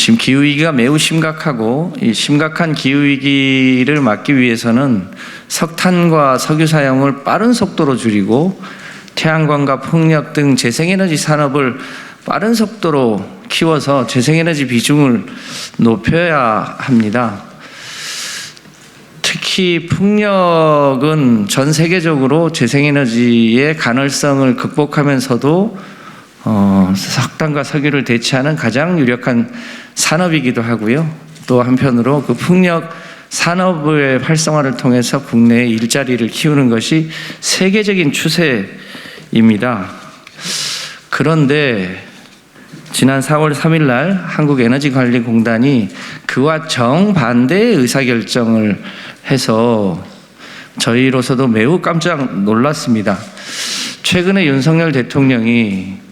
지금 기후위기가 매우 심각하고 이 심각한 기후위기를 막기 위해서는 석탄과 석유 사용을 빠른 속도로 줄이고 태양광과 풍력 등 재생에너지 산업을 빠른 속도로 키워서 재생에너지 비중을 높여야 합니다. 특히 풍력은 전 세계적으로 재생에너지의 가능성을 극복하면서도 석탄과 석유를 대체하는 가장 유력한 산업이기도 하고요. 또 한편으로 그 풍력 산업의 활성화를 통해서 국내의 일자리를 키우는 것이 세계적인 추세입니다. 그런데 지난 4월 3일 날 한국에너지관리공단이 그와 정반대의 의사결정을 해서 저희로서도 매우 깜짝 놀랐습니다. 최근에 윤석열 대통령이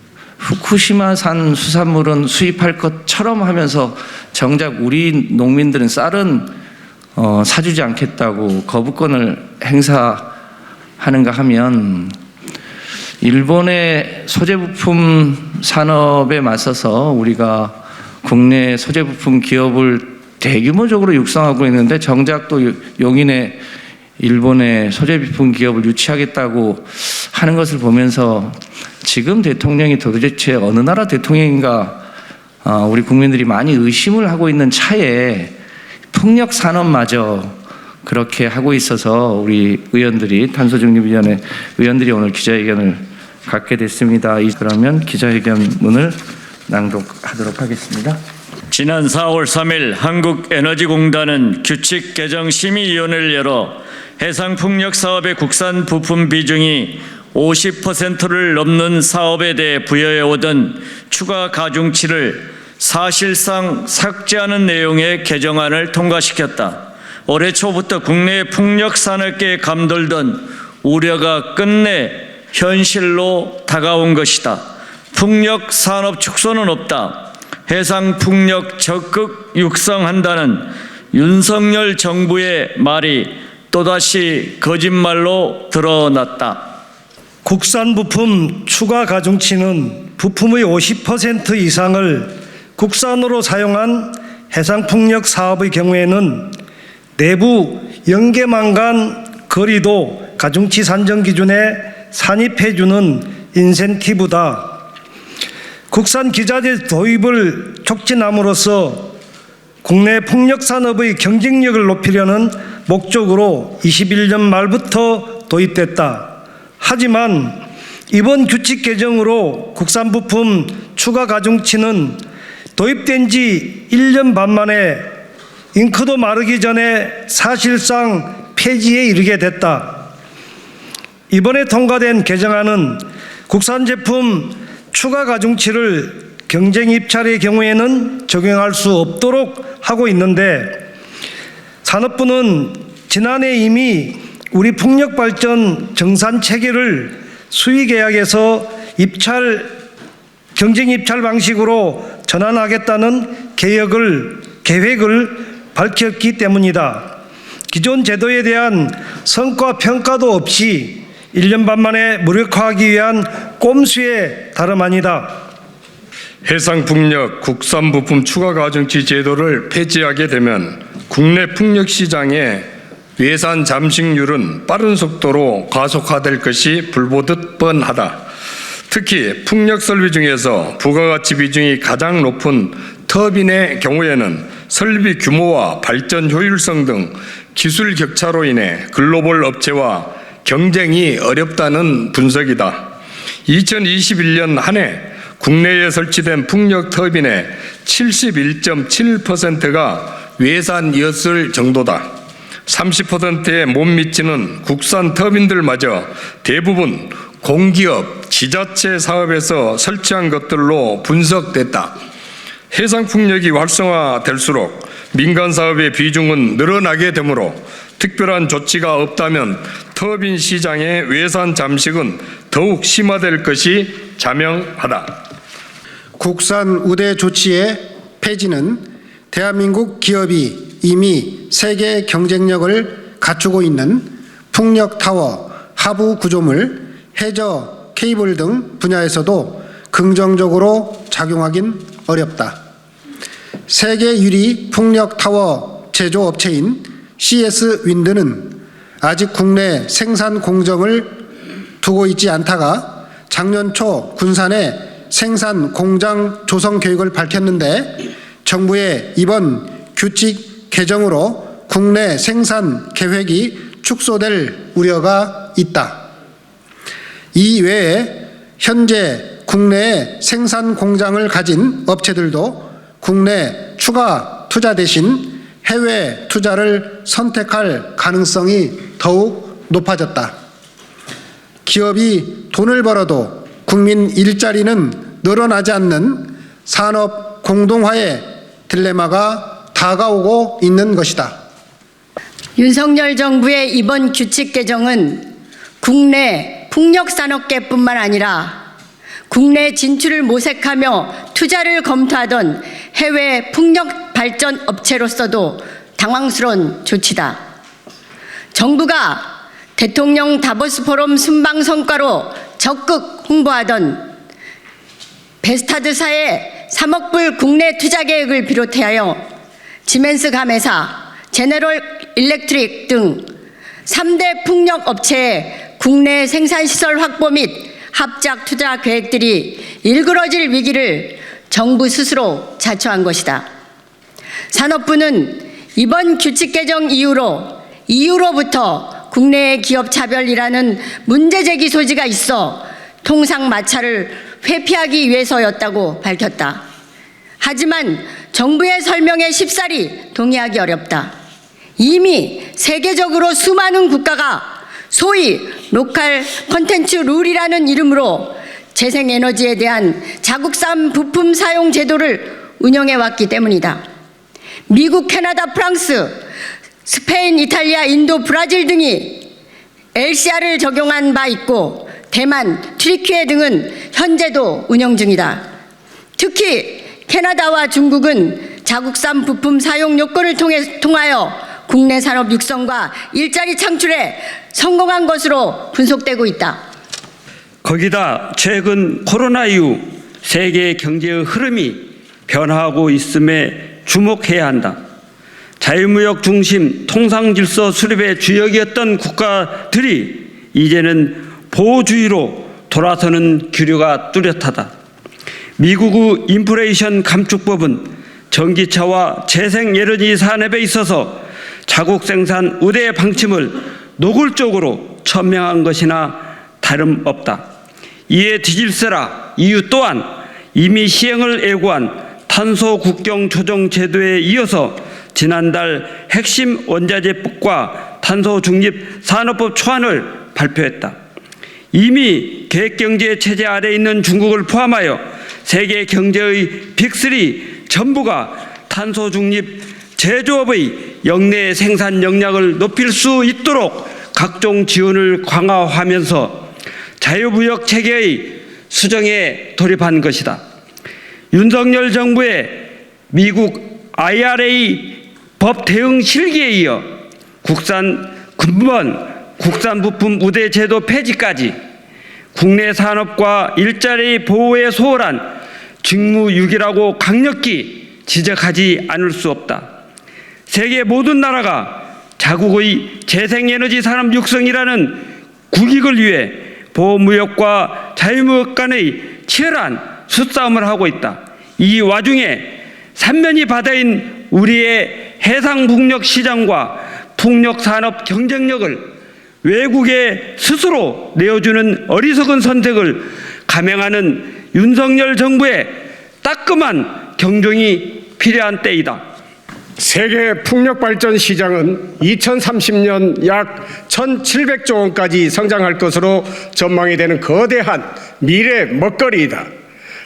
후쿠시마산 수산물은 수입할 것처럼 하면서 정작 우리 농민들은 쌀은 사주지 않겠다고 거부권을 행사하는가 하면 일본의 소재부품 산업에 맞서서 우리가 국내 소재부품 기업을 대규모적으로 육성하고 있는데 정작 또 용인의 일본의 소재부품 기업을 유치하겠다고 하는 것을 보면서 지금 대통령이 도대체 어느 나라 대통령인가 우리 국민들이 많이 의심을 하고 있는 차에 풍력 산업마저 그렇게 하고 있어서 우리 의원들이 탄소중립위원회 의원들이 오늘 기자회견을 갖게 됐습니다. 그러면 기자회견문을 낭독하도록 하겠습니다. 지난 4월 3일 한국에너지공단은 규칙 개정 심의위원회를 열어 해상풍력 사업의 국산 부품 비중이 50%를 넘는 사업에 대해 부여해오던 추가 가중치를 사실상 삭제하는 내용의 개정안을 통과시켰다. 올해 초부터 국내 풍력 산업계에 감돌던 우려가 끝내 현실로 다가온 것이다. 풍력 산업 축소는 없다. 해상 풍력 적극 육성한다는 윤석열 정부의 말이 또다시 거짓말로 드러났다. 국산 부품 추가 가중치는 부품의 50% 이상을 국산으로 사용한 해상풍력 사업의 경우에는 내부 연계망 간 거리도 가중치 산정 기준에 산입해주는 인센티브다. 국산 기자재 도입을 촉진함으로써 국내 풍력 산업의 경쟁력을 높이려는 목적으로 21년 말부터 도입됐다. 하지만 이번 규칙 개정으로 국산 부품 추가 가중치는 도입된 지 1년 반 만에 잉크도 마르기 전에 사실상 폐지에 이르게 됐다. 이번에 통과된 개정안은 국산 제품 추가 가중치를 경쟁 입찰의 경우에는 적용할 수 없도록 하고 있는데 산업부는 지난해 이미 우리 풍력 발전 정산 체계를 수의 계약에서 경쟁 입찰 방식으로 전환하겠다는 계획을 밝혔기 때문이다. 기존 제도에 대한 성과 평가도 없이 1년 반 만에 무력화하기 위한 꼼수에 다름 아니다. 해상풍력 국산 부품 추가 가중치 제도를 폐지하게 되면 국내 풍력 시장의 외산 잠식률은 빠른 속도로 가속화될 것이 불보듯 뻔하다. 특히 풍력 설비 중에서 부가가치 비중이 가장 높은 터빈의 경우에는 설비 규모와 발전 효율성 등 기술 격차로 인해 글로벌 업체와 경쟁이 어렵다는 분석이다. 2021년 한 해 국내에 설치된 풍력 터빈의 71.7%가 외산이었을 정도다. 30%에 못 미치는 국산 터빈들마저 대부분 공기업, 지자체 사업에서 설치한 것들로 분석됐다. 해상풍력이 활성화될수록 민간 사업의 비중은 늘어나게 되므로 특별한 조치가 없다면 터빈 시장의 외산 잠식은 더욱 심화될 것이 자명하다. 국산 우대 조치의 폐지는 대한민국 기업이 이미 세계 경쟁력을 갖추고 있는 풍력 타워, 하부 구조물, 해저 케이블 등 분야에서도 긍정적으로 작용하긴 어렵다. 세계 유리 풍력 타워 제조업체인 CS 윈드는 아직 국내 생산 공정을 두고 있지 않다가 작년 초 군산에 생산 공장 조성 계획을 밝혔는데 정부의 이번 규칙 개정으로 국내 생산 계획이 축소될 우려가 있다. 이 외에 현재 국내에 생산 공장을 가진 업체들도 국내 추가 투자 대신 해외 투자를 선택할 가능성이 더욱 높아졌다. 기업이 돈을 벌어도 국민 일자리는 늘어나지 않는 산업 공동화의 딜레마가 다가오고 있는 것이다. 윤석열 정부의 이번 규칙 개정은 국내 풍력산업계뿐만 아니라 국내 진출을 모색하며 투자를 검토하던 해외 풍력 발전 업체로서도 당황스러운 조치다. 정부가 대통령 다보스 포럼 순방 성과로 적극 홍보하던 베스타드사의 3억 불 국내 투자 계획을 비롯하여 지멘스 감회사, 제너럴 일렉트릭 등 3대 풍력 업체의 국내 생산시설 확보 및 합작 투자 계획들이 일그러질 위기를 정부 스스로 자초한 것이다. 산업부는 이번 규칙 개정 이후로부터 국내의 기업 차별이라는 문제 제기 소지가 있어 통상 마찰을 회피하기 위해서였다고 밝혔다. 하지만 정부의 설명에 쉽사리 동의하기 어렵다. 이미 세계적으로 수많은 국가가 소위 로컬 콘텐츠 룰이라는 이름으로 재생에너지에 대한 자국산 부품 사용 제도를 운영해왔기 때문이다. 미국, 캐나다, 프랑스, 스페인, 이탈리아, 인도, 브라질 등이 LCR을 적용한 바 있고 대만, 튀르키예 등은 현재도 운영 중이다. 특히 캐나다와 중국은 자국산 부품 사용 요건을 통하여 국내 산업 육성과 일자리 창출에 성공한 것으로 분석되고 있다. 거기다 최근 코로나 이후 세계 경제의 흐름이 변화하고 있음에 주목해야 한다. 자유무역 중심 통상질서 수립의 주역이었던 국가들이 이제는 보호주의로 돌아서는 기류가 뚜렷하다. 미국의 인플레이션 감축법은 전기차와 재생에너지 산업에 있어서 자국 생산 우대 방침을 노골적으로 천명한 것이나 다름없다. 이에 뒤질세라 EU 또한 이미 시행을 예고한 탄소 국경 조정 제도에 이어서 지난달 핵심 원자재법과 탄소 중립 산업법 초안을 발표했다. 이미 계획경제 체제 아래 있는 중국을 포함하여 세계 경제의 빅3 전부가 탄소 중립 제조업의 역내 생산 역량을 높일 수 있도록 각종 지원을 강화하면서 자유무역 체계의 수정에 돌입한 것이다. 윤석열 정부의 미국 IRA 법 대응 실기에 이어 근본 국산 부품 우대 제도 폐지까지 국내 산업과 일자리 보호에 소홀한 직무유기라고 강력히 지적하지 않을 수 없다. 세계 모든 나라가 자국의 재생에너지 산업 육성이라는 국익을 위해 보호무역과 자유무역 간의 치열한 수싸움을 하고 있다. 이 와중에 삼면이 바다인 우리의 해상풍력 시장과 풍력산업 경쟁력을 외국에 스스로 내어주는 어리석은 선택을 감행하는 윤석열 정부의 따끔한 경종이 필요한 때이다. 세계 풍력발전 시장은 2030년 약 1,700조 원까지 성장할 것으로 전망이 되는 거대한 미래 먹거리이다.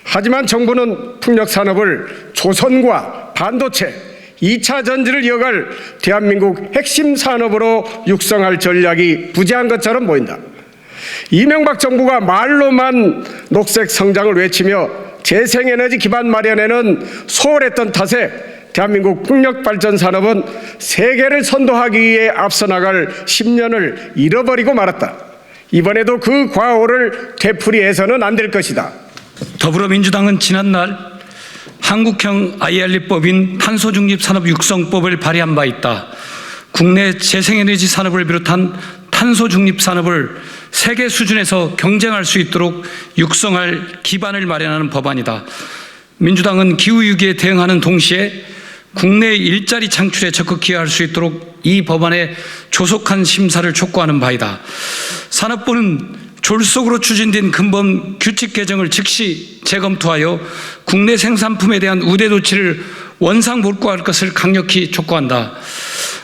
하지만 정부는 풍력산업을 조선과 반도체, 2차 전지를 이어갈 대한민국 핵심 산업으로 육성할 전략이 부재한 것처럼 보인다. 이명박 정부가 말로만 녹색 성장을 외치며 재생에너지 기반 마련에는 소홀했던 탓에 대한민국 풍력발전 산업은 세계를 선도하기 위해 앞서 나갈 10년을 잃어버리고 말았다. 이번에도 그 과오를 되풀이해서는 안 될 것이다. 더불어민주당은 지난날 한국형 IR리법인 탄소중립산업육성법을 발의한 바 있다. 국내 재생에너지 산업을 비롯한 탄소중립산업을 세계 수준에서 경쟁할 수 있도록 육성할 기반을 마련하는 법안이다. 민주당은 기후위기에 대응하는 동시에 국내 일자리 창출에 적극 기여할 수 있도록 이 법안의 조속한 심사를 촉구하는 바이다. 산업부는 졸속으로 추진된 근본 규칙 개정을 즉시 재검토하여 국내 생산품에 대한 우대 조치를 원상복구할 것을 강력히 촉구한다.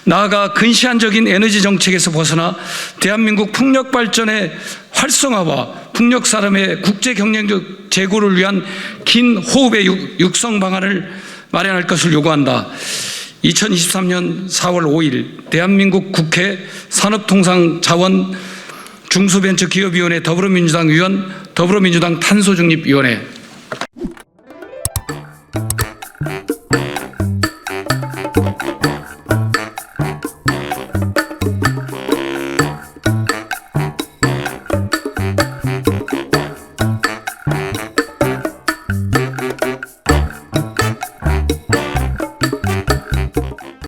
나아가 근시안적인 에너지 정책에서 벗어나 대한민국 풍력 발전의 활성화와 풍력 산업의 국제 경쟁력 제고를 위한 긴 호흡의 육성 방안을 마련할 것을 요구한다. 2023년 4월 5일 대한민국 국회 산업통상자원 중소벤처기업위원회 더불어민주당 위원, 더불어민주당 탄소중립위원회.